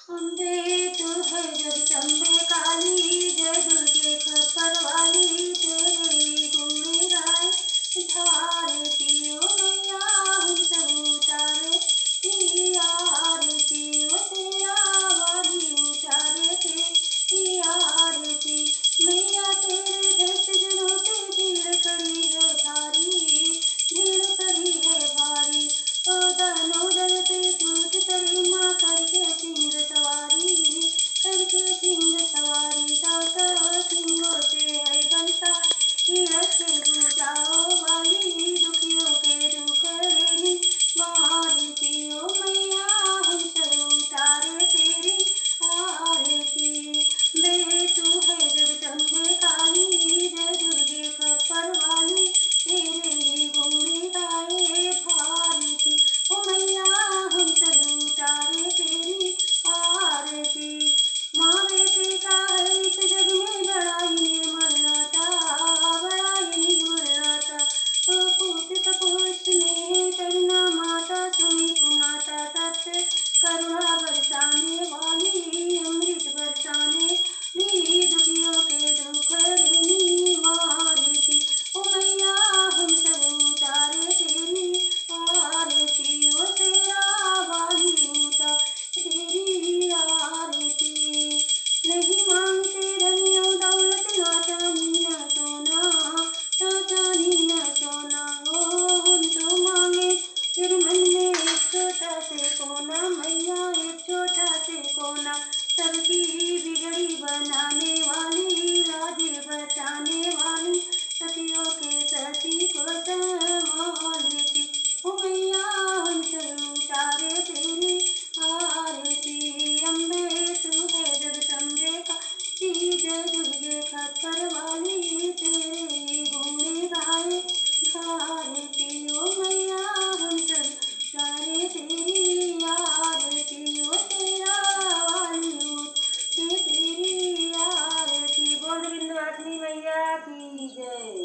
अम्बे तू है जगदम्बे काली, जय दुर्गे खप्पर वाली, तेरे ही गुण गाए धारती ओ मैया हम सब उतारे की आरती, ओ तेरा वाली उतारे की आरती। मैया तेरे भक्त जनों पे भीड़ पड़ी है भारी, भीड़ पड़ी है भारी। ओ दानोदर पे दूध करी माँ करके सिंह सवारी, करके सिंह सवारी। सातों सिंहों से है बनता तीरथ पूजाओ वाली, दुखियों के दुख लेनी वारती। ओ मैया हम सब उतारे तेरी आरती। बे तू है जगदम्बे काली, जय दुर्गे खप्पर वाली, तेरे ही गुण गाए भारती। ओ मैया हम सब उतारे तेरी आरती। माँ बेटे का है इस जग में बड़ा ही निर्मल नाता, बड़ा ही निर्मल नाता। पूत कपूर स्नेह करना माता सुमी कुमाता, सत्य करुणा बरसाने वाली, अमृत बरसाने ली, दुखियों के दुख लेनी वारती। ओ मैया हम सब उतारे तेरी आरती, ओ तेरा वाली उतार तेरी आरती। नहीं मांगते धन और दौलत, ना चांदी ना सोना, ना चांदी ना सोना। ओ हम तो मांगे तेरे मन में एक छोटा से कोना, मैया एक छोटा से कोना। सबकी बिगड़ी बनाने वाली, लाज बचाने वाली, सतियों के सती को संभालती। ओ मैया हम सब उतारे तेरी आरती। अम्बे तू है जगदम्बे का, जय दुर्गे खप्पर वाली, तेरे गुण गाए भारती। ओ मैया हम सब उतारे तेरी आरती, ओ तेरा वाली तेरी आरती। बोल विंध्यवासिनी मैया की जय।